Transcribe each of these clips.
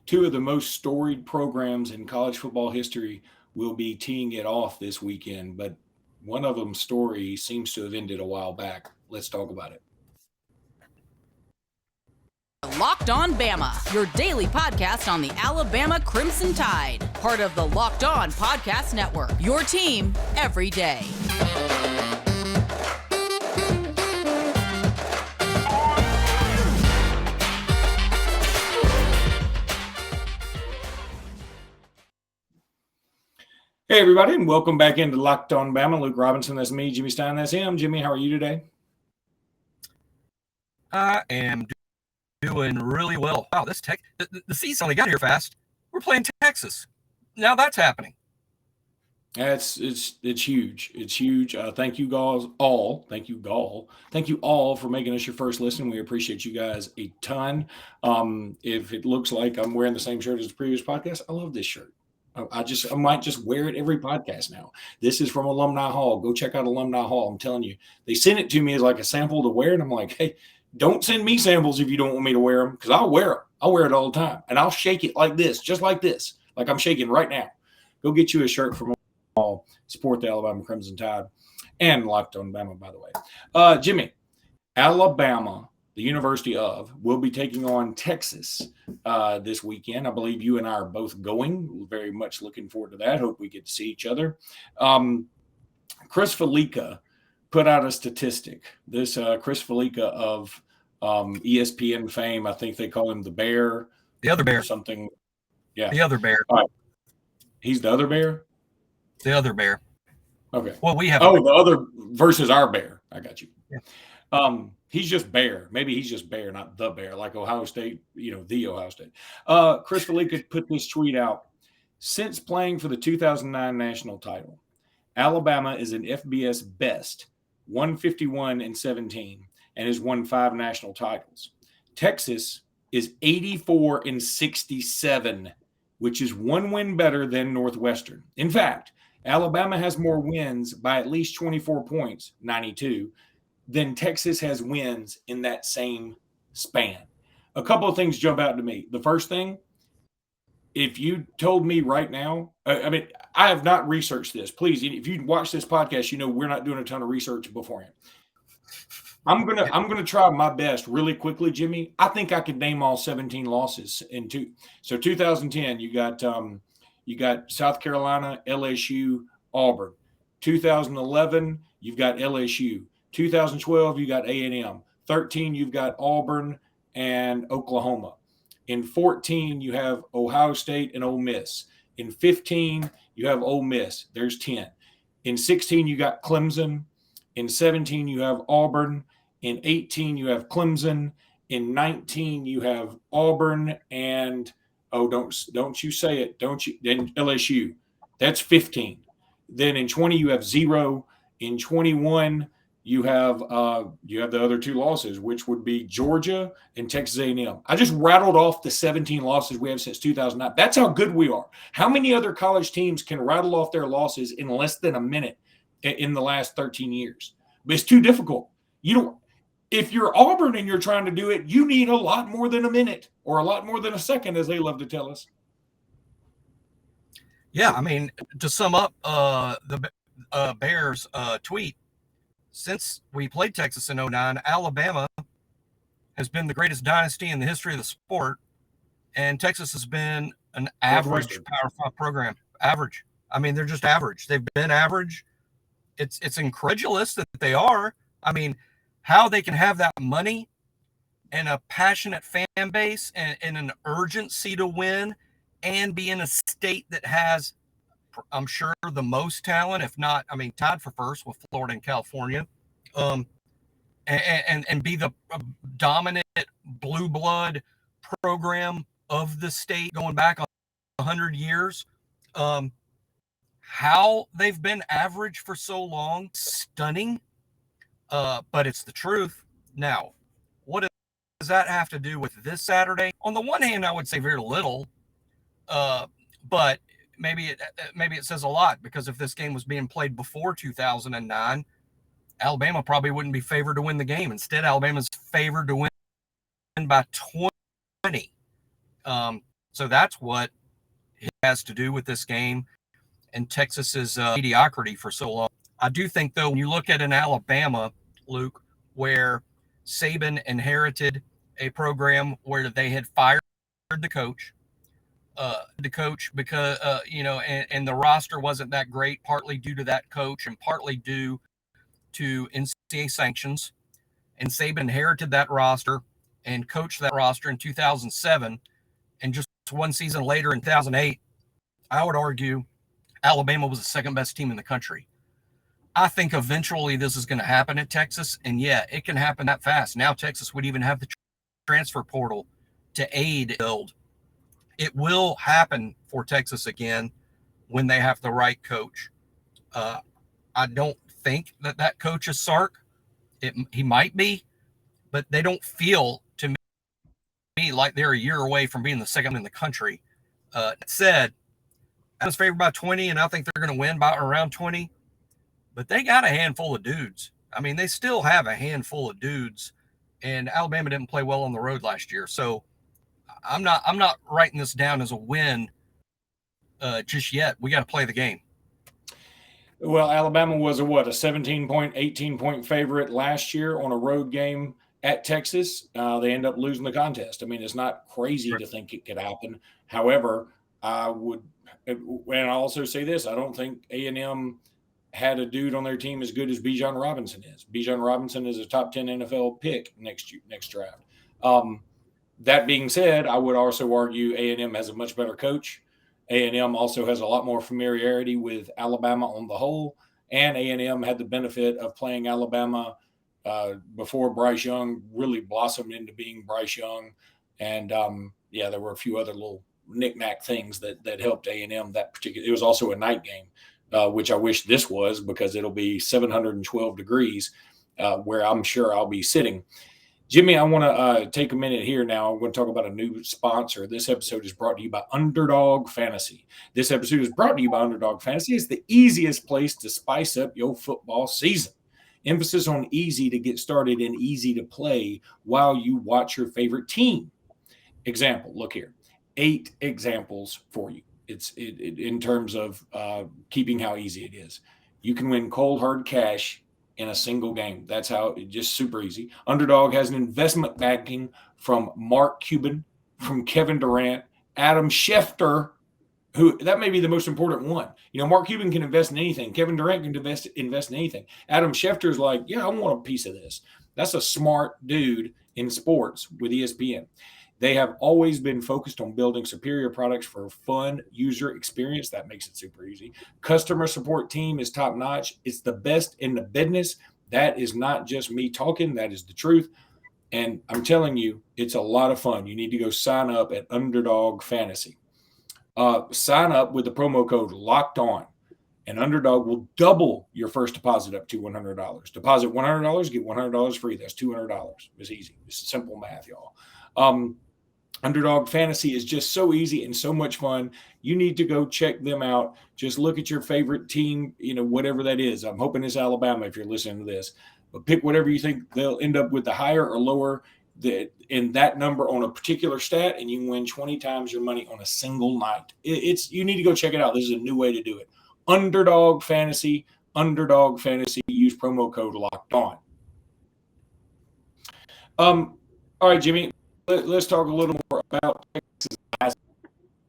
two of the most storied programs in college football history will be teeing it off this weekend, but one of them's story seems to have ended a while back. Let's talk about it. Locked On Bama, your daily podcast on the Alabama Crimson Tide. Part of the Locked On Podcast Network, your team every day. Hey, everybody, and welcome back into Locked On Bama. Luke Robinson, that's me. Jimmy Stein, that's him. Jimmy, how are you today? I am doing really well. Wow, the season only got here fast. We're playing Texas. Now that's happening. It's huge. It's huge. Thank you all. Thank you all for making us your first listen. We appreciate you guys a ton. If it looks like I'm wearing the same shirt as the previous podcast, I love this shirt. I might just wear it every podcast now. This is from Alumni Hall. Go check out Alumni Hall. I'm telling you, they sent it to me as like a sample to wear, and I'm like, hey, don't send me samples if you don't want me to wear them, because I'll wear them. I'll wear it all the time, and I'll shake it like this, just like this, like I'm shaking right now. Go get you a shirt from Hall. Support the Alabama Crimson Tide and Locked On Bama, by the way. Jimmy, Alabama, the University of, will be taking on Texas this weekend. I believe you and I are both going. We're very much looking forward to that. Hope we get to see each other. Chris Felica put out a statistic. This Chris Felica of ESPN fame, I think they call him the Bear. The other Bear. Or something. Yeah. The other Bear. He's the other Bear? The other Bear. Okay. Well, we have. Oh, the other versus our Bear. I got you. Yeah. He's just Bear. Maybe he's just Bear, not the Bear, like Ohio State, the Ohio State. Chris Felica put this tweet out. Since playing for the 2009 national title, Alabama is an FBS best 151-17 and has won 5 national titles. Texas is 84-67, which is 1 win better than Northwestern. In fact, Alabama has more wins by at least 24 points, 92, than Texas has wins in that same span. A couple of things jump out to me. The first thing, if you told me right now, I have not researched this. Please, if you watch this podcast, we're not doing a ton of research beforehand. I'm gonna try my best really quickly, Jimmy. I think I could name all 17 losses in two. So 2010, you got South Carolina, LSU, Auburn. 2011, you've got LSU. 2012, you got A&M. 13, you've got Auburn and Oklahoma. In 14, you have Ohio State and Ole Miss. In 15, you have Ole Miss. There's 10. In 16, you got Clemson. In 17, you have Auburn. In 18, you have Clemson. In 19, you have Auburn and don't you say it, don't you? Then LSU. That's 15. Then in 20, you have 0. In 21, you have the other 2 losses, which would be Georgia and Texas A&M. I just rattled off the 17 losses we have since 2009. That's how good we are. How many other college teams can rattle off their losses in less than a minute in the last 13 years? But it's too difficult. If you're Auburn and you're trying to do it, you need a lot more than a minute or a lot more than a second, as they love to tell us. Yeah, to sum up the Bears tweet, since we played Texas in 2009, Alabama has been the greatest dynasty in the history of the sport, and Texas has been an average Power 5 program. Average. They're just average. They've been average. It's incredulous that they are. How they can have that money and a passionate fan base and an urgency to win and be in a state that has, I'm sure, the most talent, if not, tied for first with Florida and California, and be the dominant blue blood program of the state going back 100 years. How they've been average for so long, stunning, but it's the truth. Now, what does that have to do with this Saturday? On the one hand, I would say very little, but maybe it says a lot, because if this game was being played before 2009, Alabama probably wouldn't be favored to win the game. Instead, Alabama's favored to win by 20. So that's what it has to do with this game and Texas's mediocrity for so long. I do think, though, when you look at an Alabama, Luke, where Saban inherited a program where they had fired the coach, because, and the roster wasn't that great, partly due to that coach and partly due to NCAA sanctions. And Saban inherited that roster and coached that roster in 2007. And just one season later in 2008, I would argue Alabama was the second best team in the country. I think eventually this is going to happen at Texas. And yeah, it can happen that fast. Now Texas would even have the transfer portal to aid build. It will happen for Texas again when they have the right coach. I don't think that coach is Sark. He might be, but they don't feel to me like they're a year away from being the second in the country. That said, I was favored by 20, and I think they're going to win by around 20. But they got a handful of dudes. I mean, they still have a handful of dudes, and Alabama didn't play well on the road last year. So I'm not writing this down as a win just yet. We got to play the game. Well, Alabama was a 17-point, 18-point favorite last year on a road game at Texas. They end up losing the contest. I mean, it's not crazy to think it could happen. However, I would, and I also say this: I don't think A&M had a dude on their team as good as Bijan Robinson is. Bijan Robinson is a top 10 NFL pick next draft. That being said, I would also argue A&M has a much better coach. A&M also has a lot more familiarity with Alabama on the whole, and A&M had the benefit of playing Alabama before Bryce Young really blossomed into being Bryce Young. And, there were a few other little knick-knack things that helped A&M that particular. It was also a night game, which I wish this was, because it'll be 712 degrees where I'm sure I'll be sitting. Jimmy, I want to take a minute here now. I'm going to talk about a new sponsor. This episode is brought to you by Underdog Fantasy. This episode is brought to you by Underdog Fantasy. It's the easiest place to spice up your football season. Emphasis on easy to get started and easy to play while you watch your favorite team. Example, look here. 8 examples for you. It's in terms of keeping how easy it is. You can win cold hard cash in a single game. That's how it just super easy. Underdog has an investment backing from Mark Cuban, from Kevin Durant, Adam Schefter, who that may be the most important one. You know, Mark Cuban can invest in anything. Kevin Durant can invest in anything. Adam Schefter is like, yeah, I want a piece of this. That's a smart dude in sports with ESPN. They have always been focused on building superior products for fun user experience. That makes it super easy. Customer support team is top notch. It's the best in the business. That is not just me talking. That is the truth. And I'm telling you, it's a lot of fun. You need to go sign up at Underdog Fantasy. Sign up with the promo code Locked On, and Underdog will double your first deposit up to $100. Deposit $100, get $100 free. That's $200. It's easy. It's simple math, y'all. Underdog Fantasy is just so easy and so much fun. You need to go check them out. Just look at your favorite team, whatever that is. I'm hoping it's Alabama if you're listening to this. But pick whatever you think they'll end up with, the higher or lower in that number on a particular stat, and you can win 20 times your money on a single night. You need to go check it out. This is a new way to do it. Underdog Fantasy. Use promo code Locked On. All right, Jimmy. Let's talk a little more about Texas last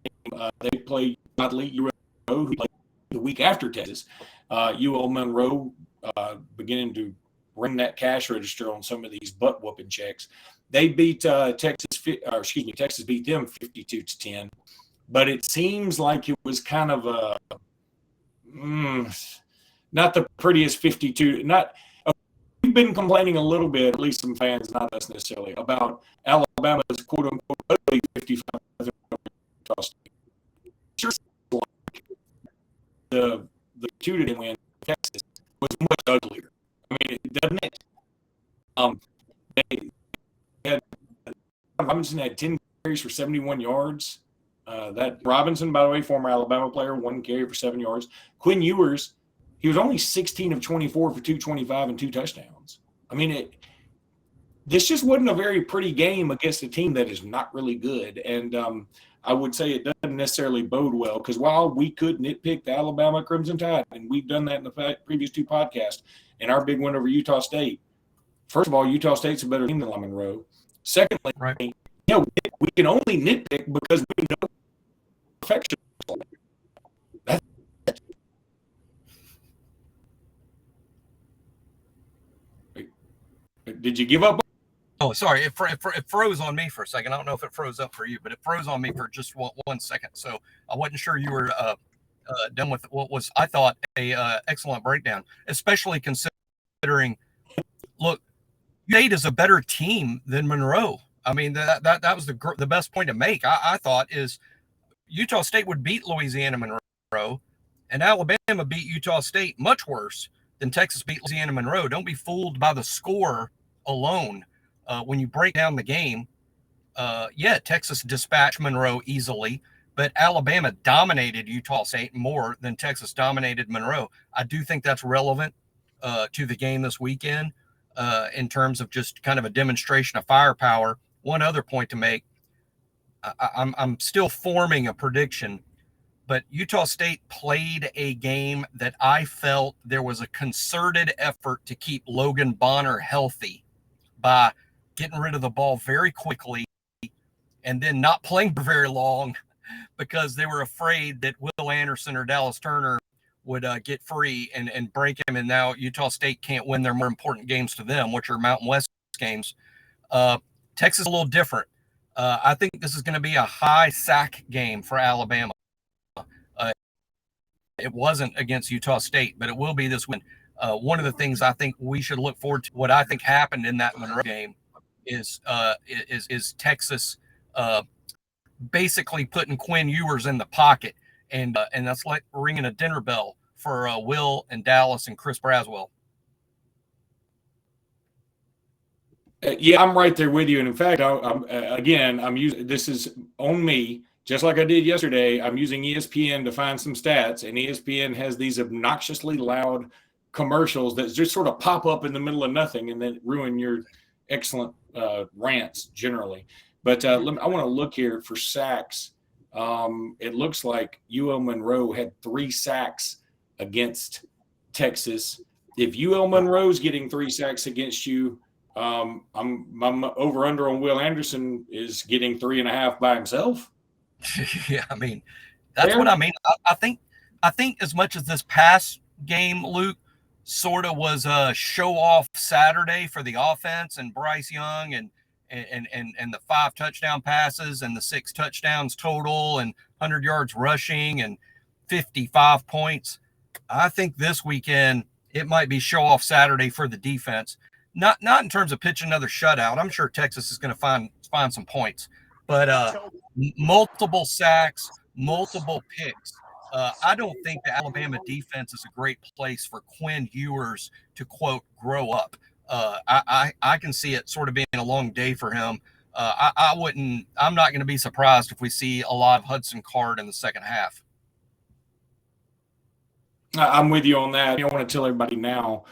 game. They played Godly UO, who played the week after Texas. UL Monroe beginning to ring that cash register on some of these butt whooping checks. They beat Texas beat them 52-10. But it seems like it was kind of a not the prettiest 52. We've been complaining a little bit, at least some fans, not us necessarily, about Alabama's quote-unquote ugly 55. The two that win Texas was much uglier. I mean, doesn't it? They had Robinson had 10 carries for 71 yards. That Robinson, by the way, former Alabama player, 1 carry for 7 yards. Quinn Ewers, he was only 16 of 24 for 225 and 2 touchdowns. I mean, this just wasn't a very pretty game against a team that is not really good. And I would say it doesn't necessarily bode well, because while we could nitpick the Alabama Crimson Tide, and we've done that in the previous two podcasts, and our big win over Utah State, first of all, Utah State's a better team than Monroe. Secondly, Right. We can only nitpick because we know perfection. Did you give up? Oh, sorry. It froze on me for a second. I don't know if it froze up for you, but it froze on me for just one second. So I wasn't sure you were done with what was, I thought, a excellent breakdown, especially considering, look, State is a better team than Monroe. I mean, that was the best point to make. I thought is Utah State would beat Louisiana Monroe, and Alabama beat Utah State much worse than Texas beat Louisiana Monroe. Don't be fooled by the score alone. When you break down the game, Texas dispatched Monroe easily, but Alabama dominated Utah State more than Texas dominated Monroe. I do think that's relevant to the game this weekend in terms of just kind of a demonstration of firepower. One other point to make, I'm still forming a prediction, but Utah State played a game that I felt there was a concerted effort to keep Logan Bonner healthy by getting rid of the ball very quickly and then not playing for very long because they were afraid that Will Anderson or Dallas Turner would get free and break him. And now Utah State can't win their more important games to them, which are Mountain West games. Texas is a little different. I think this is going to be a high sack game for Alabama. It wasn't against Utah State, but it will be this win. One of the things I think we should look forward to, what I think happened in that Monroe game, is Texas basically putting Quinn Ewers in the pocket, and that's like ringing a dinner bell for Will and Dallas and Chris Braswell. Yeah, I'm right there with you. And in fact, I'm using, this is on me, just like I did yesterday. I'm using ESPN to find some stats, and ESPN has these obnoxiously loud commercials that just sort of pop up in the middle of nothing and then ruin your excellent rants generally. But I want to look here for sacks. It looks like UL Monroe had 3 sacks against Texas. If UL Monroe's getting 3 sacks against you, I'm over under on Will Anderson is getting 3.5 by himself. Yeah, I mean, that's what I mean. I think as much as this past game, Luke, sort of was a show off Saturday for the offense and Bryce Young and the 5 touchdown passes and the 6 touchdowns total and 100 yards rushing and 55 points. I think this weekend it might be show off Saturday for the defense. Not in terms of pitching another shutout. I'm sure Texas is going to find some points, but multiple sacks, multiple picks. I don't think the Alabama defense is a great place for Quinn Ewers to, quote, grow up. I can see it sort of being a long day for him. I'm not going to be surprised if we see a lot of Hudson Card in the second half. I'm with you on that. I want to tell everybody now,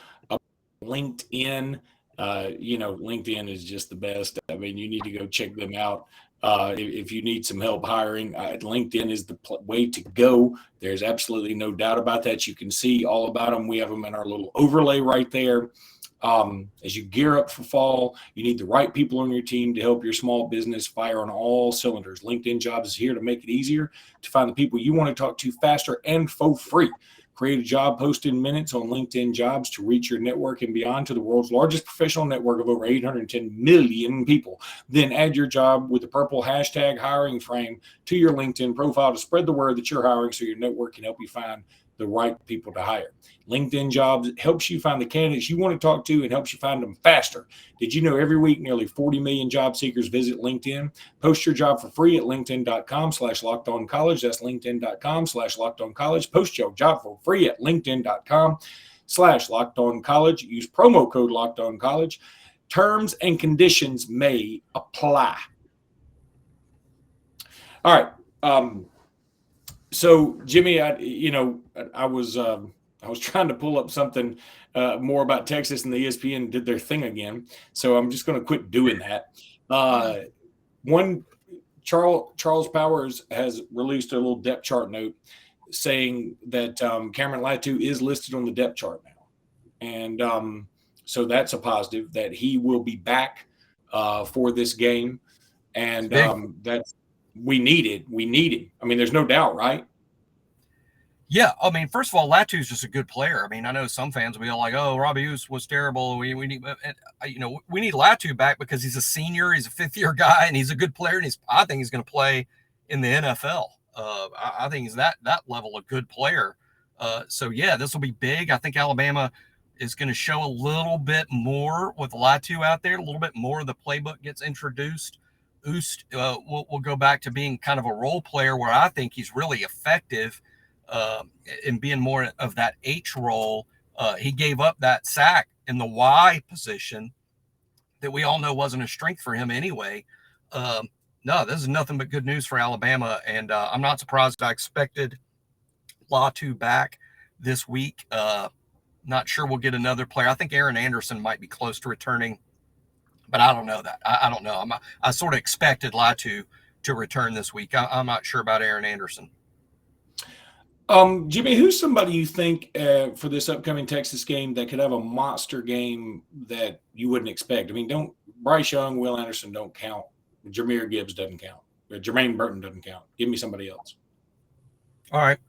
LinkedIn, LinkedIn is just the best. I mean, you need to go check them out. If you need some help hiring, LinkedIn is the way to go. There's absolutely no doubt about that. You can see all about them. We have them in our little overlay right there. As you gear up for fall, you need the right people on your team to help your small business fire on all cylinders. LinkedIn Jobs is here to make it easier to find the people you want to talk to faster and for free. Create a job post in minutes on LinkedIn Jobs to reach your network and beyond to the world's largest professional network of over 810 million people. Then add your job with the purple hashtag hiring frame to your LinkedIn profile to spread the word that you're hiring so your network can help you find the right people to hire. LinkedIn Jobs helps you find the candidates you want to talk to and helps you find them faster. Did you know every week nearly 40 million job seekers visit LinkedIn? Post your job for free at linkedin.com/lockedoncollege. That's linkedin.com/lockedoncollege. Post your job for free at linkedin.com/lockedoncollege. Use promo code lockedoncollege. Terms and conditions may apply. All right. So Jimmy, I was I was trying to pull up something more about Texas, and the ESPN did their thing again. So I'm just going to quit doing that. Charles Powers has released a little depth chart note saying that Cameron Latu is listed on the depth chart now. And so that's a positive that he will be back for this game. And that's we need it. We need it. I mean, there's no doubt, right? Yeah, I mean, first of all, Latu's just a good player. I mean, I know some fans will be like, "Oh, Robbie Ouse was terrible." We need, we need Latu back because he's a senior, he's a fifth-year guy, and he's a good player. And I think he's going to play in the NFL. I think he's that level of good player. So yeah, this will be big. I think Alabama is going to show a little bit more with Latu out there. A little bit more of the playbook gets introduced. Oust will go back to being kind of a role player where I think he's really effective. In being more of that H role. He gave up that sack in the Y position that we all know wasn't a strength for him anyway. No, this is nothing but good news for Alabama, and I'm not surprised. I expected Latu back this week. Not sure we'll get another player. I think Aaron Anderson might be close to returning, but I don't know that. I don't know. I sort of expected Latu to return this week. I'm not sure about Aaron Anderson. Jimmy, who's somebody you think for this upcoming Texas game that could have a monster game that you wouldn't expect? I mean, Bryce Young, Will Anderson don't count. Jahmyr Gibbs doesn't count. Jermaine Burton doesn't count. Give me somebody else. All right.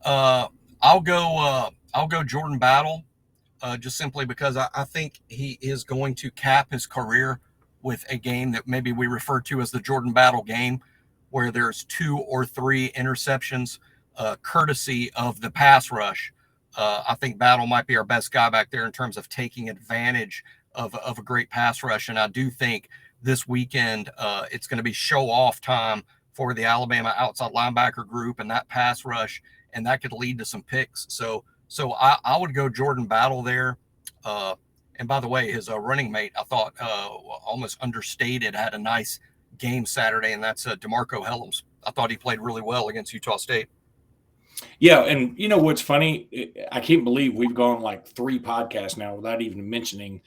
I'll go Jordan Battle, just simply because I think he is going to cap his career with a game that maybe we refer to as the Jordan Battle game, where there's 2 or 3 interceptions. Courtesy of the pass rush. I think Battle might be our best guy back there in terms of taking advantage of a great pass rush. And I do think this weekend it's going to be show-off time for the Alabama outside linebacker group and that pass rush, and that could lead to some picks. So I would go Jordan Battle there. And by the way, his running mate, I thought almost understated, had a nice game Saturday, and that's DeMarco Hellams. I thought he played really well against Utah State. Yeah, and you know what's funny? I can't believe we've gone like 3 podcasts now without even mentioning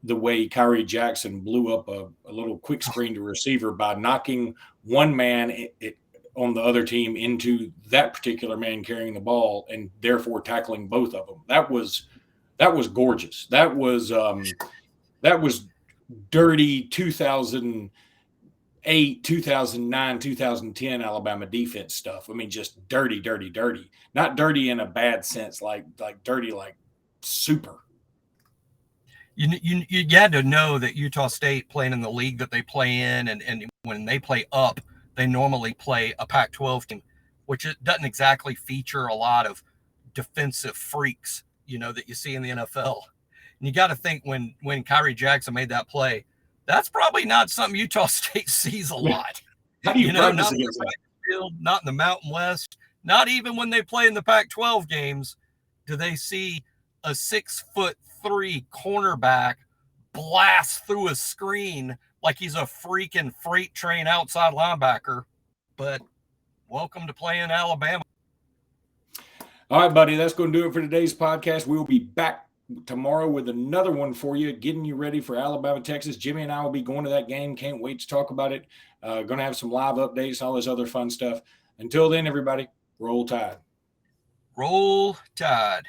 the way Kyrie Jackson blew up a little quick screen to receiver by knocking one man on the other team into that particular man carrying the ball and therefore tackling both of them. That was gorgeous. That was dirty 2008, 2009, 2010 Alabama defense stuff. I mean, just dirty. Not dirty in a bad sense, like dirty, like super. You had to know that Utah State, playing in the league that they play in, and when they play up, they normally play a Pac-12 team, which it doesn't exactly feature a lot of defensive freaks, that you see in the NFL. And you got to think when Kyrie Jackson made that play, that's probably not something Utah State sees a lot. How do you not practice in the against that? field, not in the Mountain West, not even when they play in the Pac-12 games, do they see a 6'3" cornerback blast through a screen like he's a freaking freight train outside linebacker. But welcome to playing Alabama. All right, buddy, that's going to do it for today's podcast. We'll be back tomorrow with another one for you, getting you ready for Alabama, Texas. Jimmy and I will be going to that game. Can't wait to talk about it. Going to have some live updates, all this other fun stuff. Until then, everybody, roll Tide. Roll Tide.